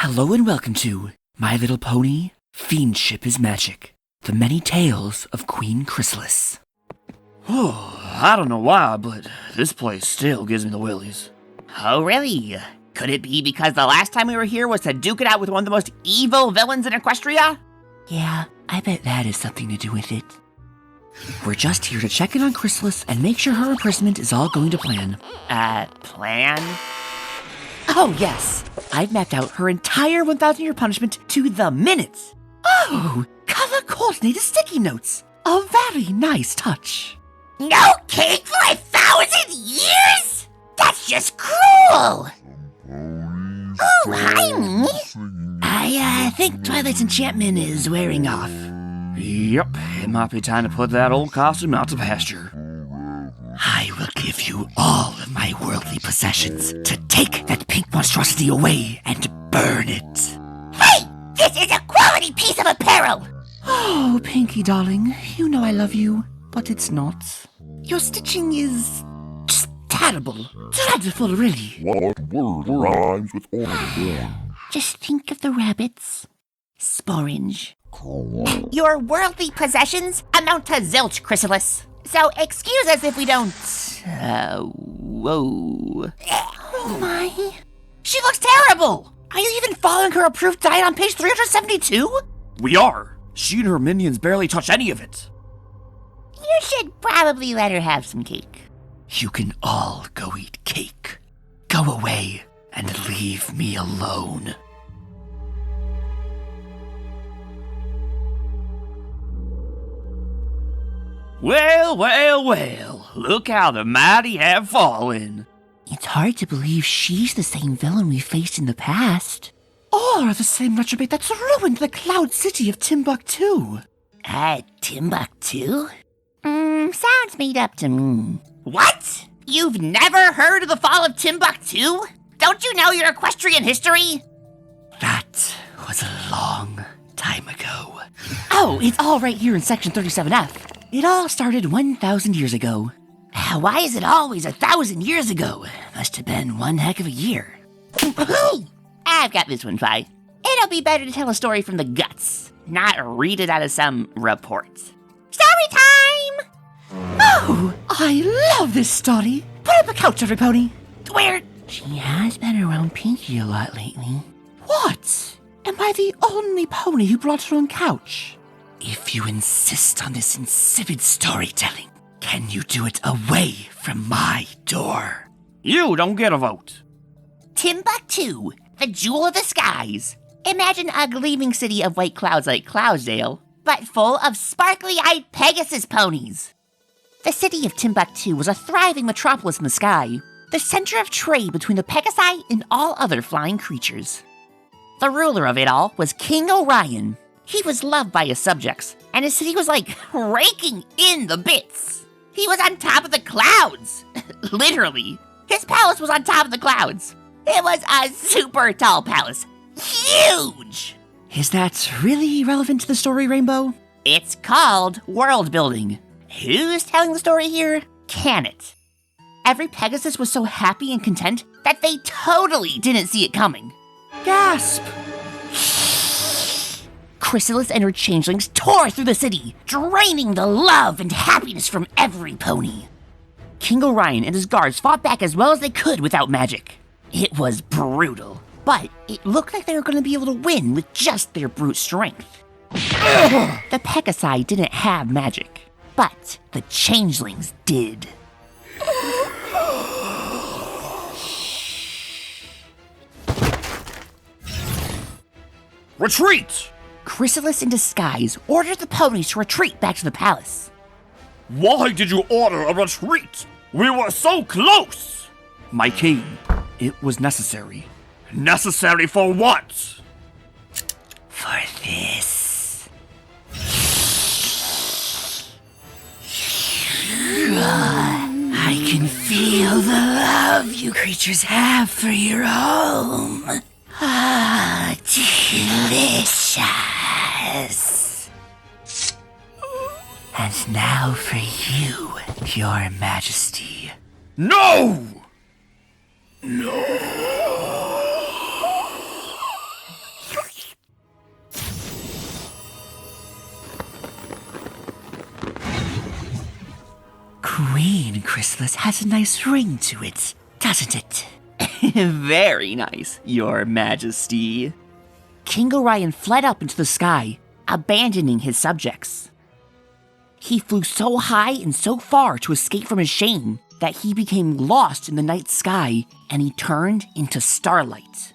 Hello and welcome to My Little Pony, Fiendship is Magic, the many tales of Queen Chrysalis. Oh, I don't know why, but this place still gives me the willies. Oh, really? Could it be because the last time we were here was to duke it out with one of the most evil villains in Equestria? Yeah, I bet that has something to do with it. We're just here to check in on Chrysalis and make sure her imprisonment is all going to plan. Plan? Oh, yes. I've mapped out her entire 1,000-year punishment to the minute. Oh, color-coordinated sticky notes. A very nice touch. No cake for 1,000 years? That's just cruel! Oh, hi, Mimi. I think Twilight's enchantment is wearing off. Yep, it might be time to put that old costume out to pasture. I will give you all of my worldly possessions to take that pink monstrosity away and burn it. Hey! This is a quality piece of apparel! Oh, Pinky darling, you know I love you, but it's not. Your stitching is just terrible. Dreadful, really. What word rhymes with orange? Just think of the rabbits. Sporange. Your worldly possessions amount to zilch, Chrysalis. So excuse us if we don't... whoa. Oh my. She looks terrible! Are you even following her approved diet on page 372? We are! She and her minions barely touch any of it. You should probably let her have some cake. You can all go eat cake. Go away and leave me alone. Well, well, well, look how the mighty have fallen. It's hard to believe she's the same villain we faced in the past. Or the same retrobate that's ruined the Cloud City of Timbuktu. Timbuktu? Sounds made up to me. What? You've never heard of the fall of Timbuktu? Don't you know your equestrian history? That was a long time ago. Oh, it's all right here in section 37F. It all started 1,000 years ago. Why is it always 1,000 years ago? Must have been one heck of a year. I've got this one, Fi. It'll be better to tell a story from the guts, not read it out of some report. Story time! Oh, I love this story. Put up a couch, every pony. Where? She has been around Pinky a lot lately. What? Am I the only pony who brought her own couch? If you insist on this insipid storytelling, can you do it away from my door? You don't get a vote. Timbuktu, the jewel of the skies. Imagine a gleaming city of white clouds like Cloudsdale, but full of sparkly-eyed Pegasus ponies. The city of Timbuktu was a thriving metropolis in the sky, the center of trade between the Pegasi and all other flying creatures. The ruler of it all was King Orion. He was loved by his subjects, and his city was like raking in the bits. He was on top of the clouds. Literally. His palace was on top of the clouds. It was a super tall palace. Huge! Is that really relevant to the story, Rainbow? It's called world building. Who's telling the story here? Can it? Every Pegasus was so happy and content that they totally didn't see it coming. Gasp! Chrysalis and her changelings tore through the city, draining the love and happiness from every pony. King Orion and his guards fought back as well as they could without magic. It was brutal, but it looked like they were going to be able to win with just their brute strength. The Pegasi didn't have magic, but the changelings did. Retreat! Chrysalis in disguise ordered the ponies to retreat back to the palace. Why did you order a retreat? We were so close! My king, it was necessary. Necessary for what? For this. I can feel the love you creatures have for your home. Ah, delicious. And now for you, Your Majesty. No! Chrysalis has a nice ring to it, doesn't it? Very nice, Your Majesty. King Orion fled up into the sky, abandoning his subjects. He flew so high and so far to escape from his shame that he became lost in the night sky and he turned into starlight.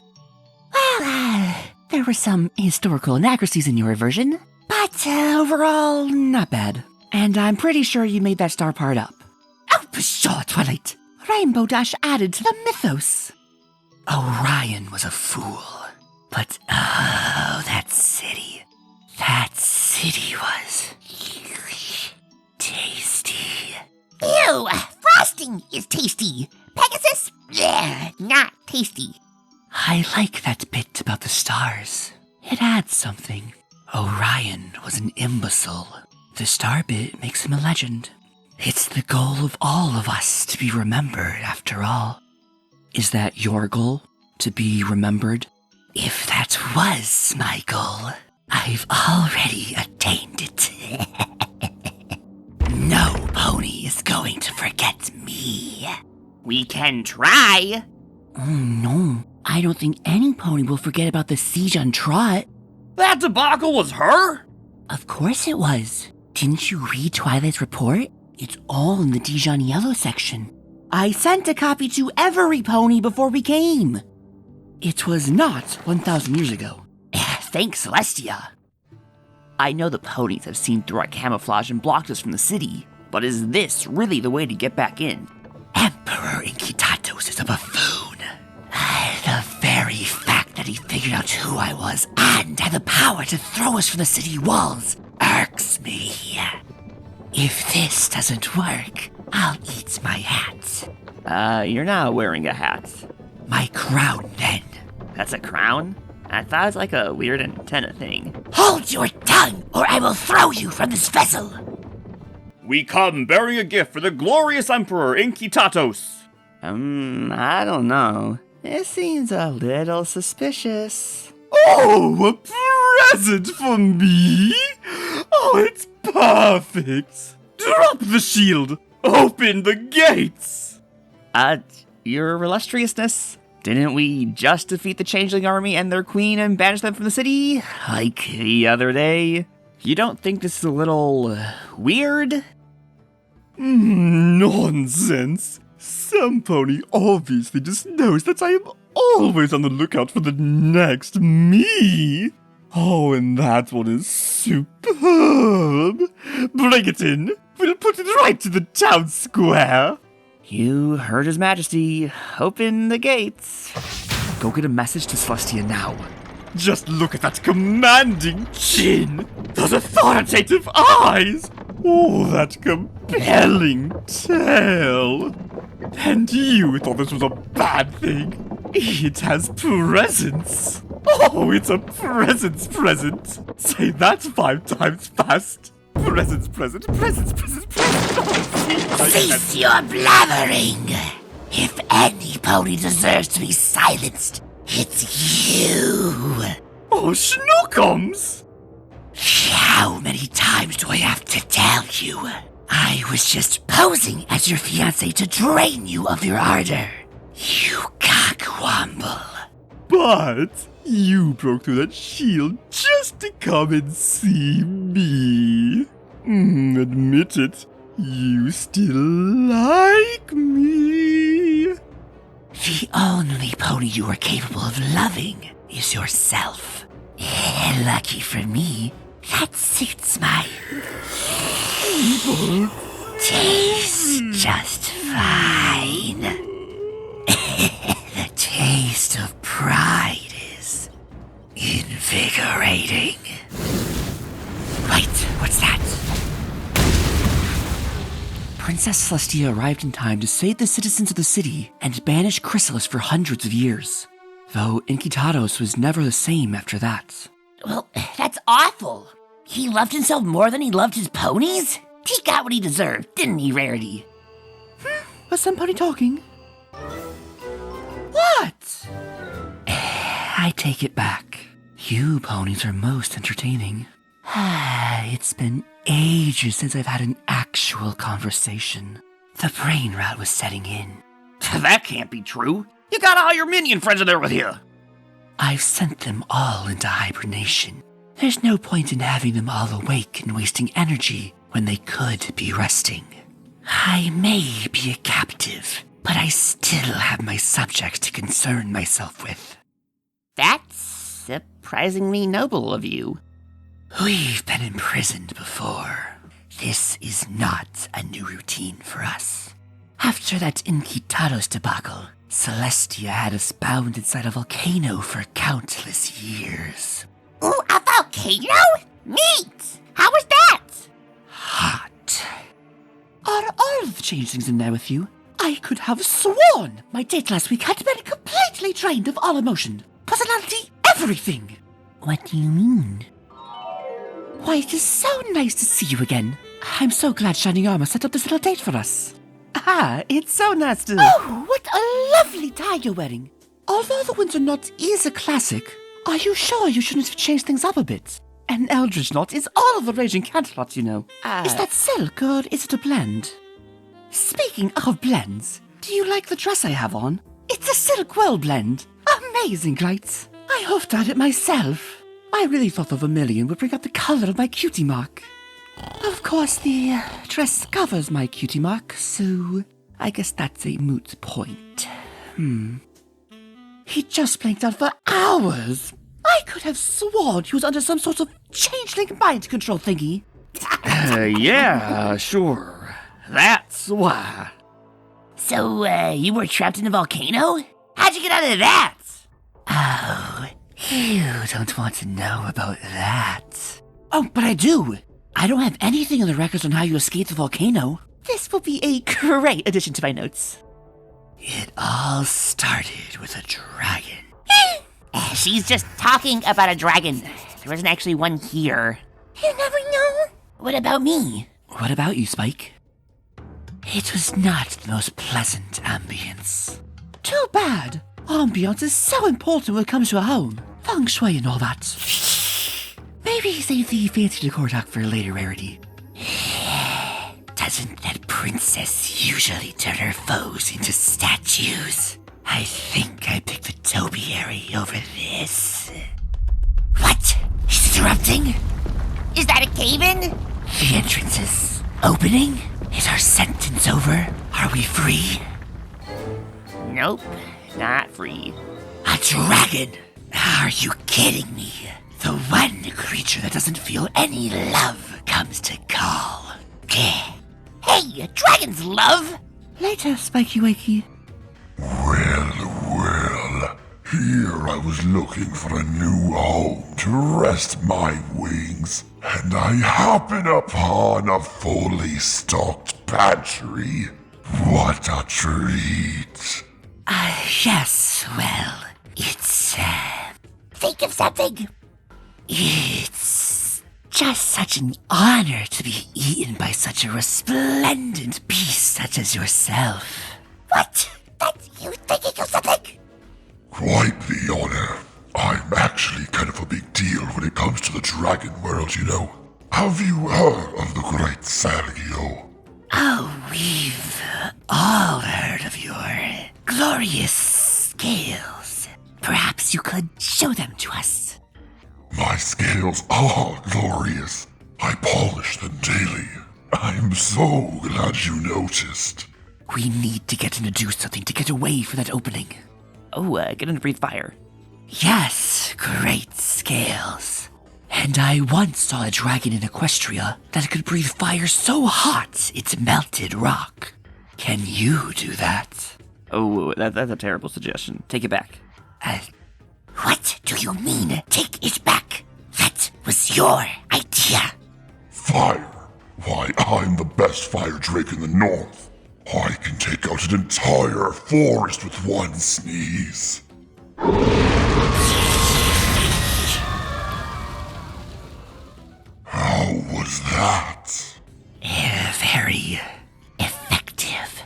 Well, there were some historical inaccuracies in your version, but overall, not bad. And I'm pretty sure you made that star part up. Oh, pshaw, Twilight. Rainbow Dash added to the mythos. Orion was a fool. But, oh, that city was tasty. Ew! Frosting is tasty. Pegasus? Bleh, not tasty. I like that bit about the stars. It adds something. Orion was an imbecile. The star bit makes him a legend. It's the goal of all of us to be remembered, after all. Is that your goal? To be remembered? If that was my goal, I've already attained it. No pony is going to forget me. We can try. Oh no, I don't think any pony will forget about the siege on Trot. That debacle was her? Of course it was. Didn't you read Twilight's report? It's all in the Dijon Yellow section. I sent a copy to every pony before we came. It was not 1,000 years ago. Thanks, Celestia. I know the ponies have seen through our camouflage and blocked us from the city, but is this really the way to get back in? Emperor Inkitatos is a buffoon. The very fact that he figured out who I was and had the power to throw us from the city walls irks me. If this doesn't work, I'll eat my hat. You're not wearing a hat. My crown, then. That's a crown? I thought it was like a weird antenna thing. Hold your tongue, or I will throw you from this vessel. We come bearing a gift for the glorious Emperor Inkitatos. I don't know. It seems a little suspicious. Oh, a present for me? Oh, it's perfect. Drop the shield. Open the gates. Your illustriousness? Didn't we just defeat the Changeling Army and their queen and banish them from the city? Like the other day? You don't think this is a little weird? Nonsense. Some pony obviously just knows that I am always on the lookout for the next me. Oh, and that one is superb. Bring it in. We'll put it right to the town square. You heard His Majesty. Open the gates. Go get a message to Celestia now. Just look at that commanding chin. Those authoritative eyes. Oh, that compelling tail. And you thought this was a bad thing. It has presence. Oh, it's a presents present. Say that 5 times fast. Presents present, presents present, present. Cease your blabbering. If any pony deserves to be silenced, it's you. Oh, Schnookums. How many times do I have to tell you? I was just posing as your fiancé to drain you of your ardor. You cockwomble. But you broke through that shield just to come and see me. Admit it, you still like me. The only pony you are capable of loving is yourself. Lucky for me, that suits my taste just fine. The taste of pride is invigorating. Wait, what's that? Princess Celestia arrived in time to save the citizens of the city and banish Chrysalis for hundreds of years. Though Inkitatos was never the same after that. Well, that's awful. He loved himself more than he loved his ponies? He got what he deserved, didn't he, Rarity? Was somebody talking? What? I take it back. You ponies are most entertaining. It's been ages since I've had an actual conversation. The brain rot was setting in. That can't be true. You got all your minion friends in there with you. I've sent them all into hibernation. There's no point in having them all awake and wasting energy when they could be resting. I may be a captive, but I still have my subjects to concern myself with. That's surprisingly noble of you. We've been imprisoned before. This is not a new routine for us. After that Inquitados debacle, Celestia had us bound inside a volcano for countless years. Ooh, a volcano? Neat! How was that? Hot. Are all of the changelings in there with you? I could have sworn my date last week had been completely drained of all emotion, personality, everything. What do you mean? Why, it is so nice to see you again. I'm so glad Shining Armor set up this little date for us. Ah, it's so nice to... Oh, what a lovely tie you're wearing. Although the Winter Knot is a classic, are you sure you shouldn't have changed things up a bit? An Eldritch Knot is all of the raging cantelops, you know. Is that silk or is it a blend? Speaking of blends, do you like the dress I have on? It's a silk well blend. Amazing, right? I hoofed at it myself. I really thought the vermilion would bring out the color of my cutie mark. Of course, the dress covers my cutie mark, so I guess that's a moot point. He just blanked out for hours. I could have sworn he was under some sort of changeling mind control thingy. Yeah, sure. That's why. So, you were trapped in a volcano? How'd you get out of that? Oh, you don't want to know about that. Oh, but I do. I don't have anything in the records on how you escaped the volcano. This will be a great addition to my notes. It all started with a dragon. She's just talking about a dragon. There isn't actually one here. You never know. What about me? What about you, Spike? It was not the most pleasant ambience. Too bad. Ambience is so important when it comes to a home. Feng shui and all that. Maybe save the fancy decor talk for a later rarity. Doesn't that princess usually turn her foes into statues? I think I picked the topiary over this. What? He's interrupting? Is that a cave-in? The entrance is opening? Is our sentence over? Are we free? Nope, not free. A dragon? Are you kidding me? The one creature that doesn't feel any love comes to call. Hey, dragons love! Later, Spikey Wakey. Well, here I was looking for a new home to rest my wings, and I happen upon a fully stocked pantry. What a treat! Yes, well, it's, Think of something! It's just such an honor to be eaten by such a resplendent beast such as yourself. What? That's you thinking of something? Quite the honor. I'm actually kind of a big deal when it comes to the dragon world, you know. Have you heard of the great Sergio? Oh, we've all heard of your glorious scales. Perhaps you could show them to us. My scales are glorious. I polish them daily. I'm so glad you noticed. We need to get him to do something to get away from that opening. Oh, get him to breathe fire. Yes, great scales. And I once saw a dragon in Equestria that could breathe fire so hot it melted rock. Can you do that? Oh, that's a terrible suggestion. Take it back. What do you mean, take it back? That was your idea. Fire? Why, I'm the best fire drake in the north. I can take out an entire forest with one sneeze. How was that? Very effective.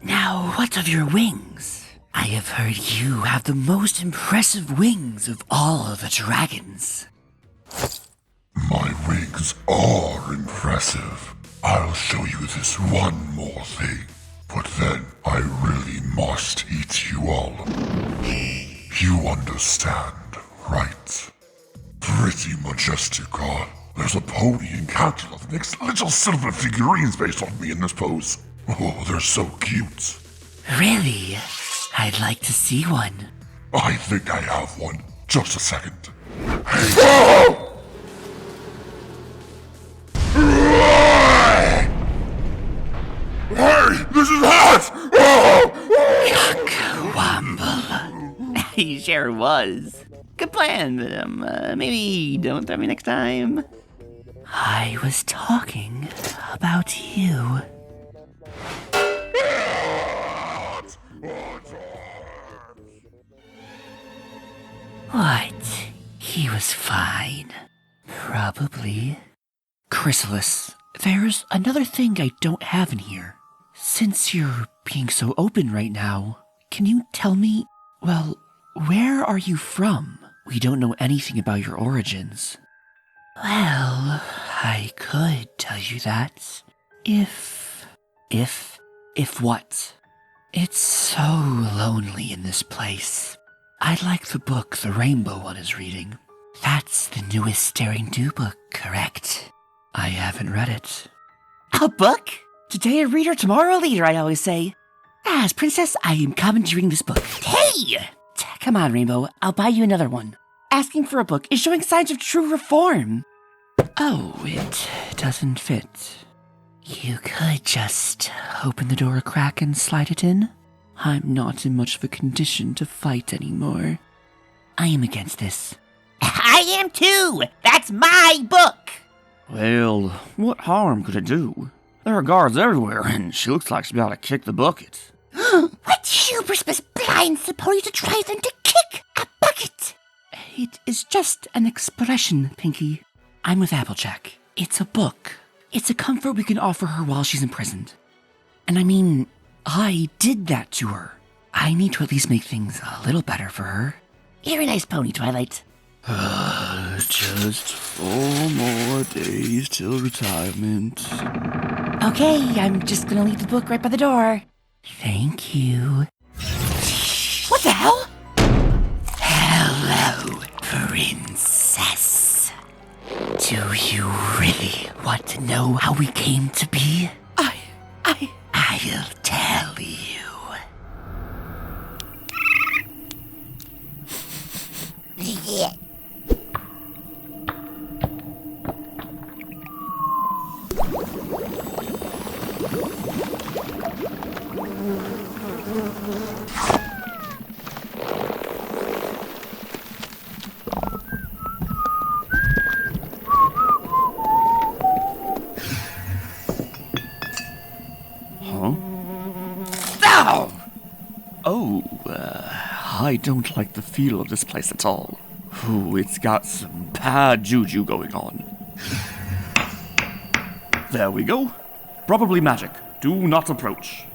Now, what of your wings? I have heard you have the most impressive wings of all of the dragons. My wings are impressive. I'll show you this one more thing. But then I really must eat you all. You understand, right? Pretty majestical. There's a pony in Calcula that makes little silver figurines based on me in this pose. Oh, they're so cute. Really? I'd like to see one. I think I have one. Just a second. Hey! Hey! This is hot! Womble. He sure was. Good plan, but maybe don't throw me next time. I was talking about you. What? He was fine. Probably. Chrysalis, there's another thing I don't have in here. Since you're being so open right now, can you tell me, well, where are you from? We don't know anything about your origins. Well, I could tell you that. If what? It's so lonely in this place. I like the book the rainbow one is reading. That's the newest Daring Do book, correct? I haven't read it. A book? Today a reader, tomorrow a leader, I always say. As princess, I am commandeering this book. Hey! Come on, Rainbow, I'll buy you another one. Asking for a book is showing signs of true reform. Oh, it doesn't fit. You could just open the door a crack and slide it in. I'm not in much of a condition to fight anymore. I am against this. I am too! That's my book! Well, what harm could it do? There are guards everywhere, and she looks like she'll be able to kick the bucket. What hubris must blinds the pony to drive them to kick a bucket? It is just an expression, Pinky. I'm with Applejack. It's a book. It's a comfort we can offer her while she's imprisoned. And I mean, I did that to her. I need to at least make things a little better for her. You're a nice pony, Twilight. Just 4 more days till retirement. Okay, I'm just gonna leave the book right by the door. Thank you. What the hell? Hello, princess. Do you really want to know how we came to be? I'll tell you. Yeah. Oh, I don't like the feel of this place at all. Ooh, it's got some bad juju going on. There we go. Probably magic. Do not approach.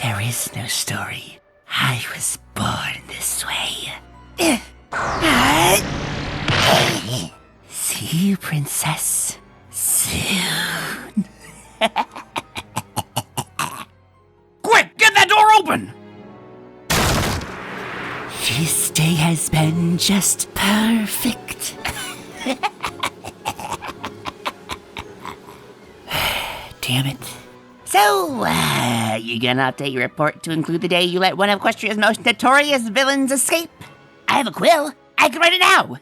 There is no story. I was born this way. See you, princess. Soon. Quick, get that door open! This day has been just perfect. Damn it. So, you gonna update your report to include the day you let one of Equestria's most notorious villains escape? I have a quill. I can write it now.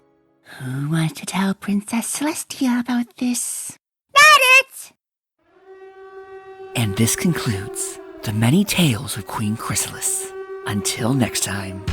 Who wants to tell Princess Celestia about this? Not it! And this concludes the many tales of Queen Chrysalis. Until next time.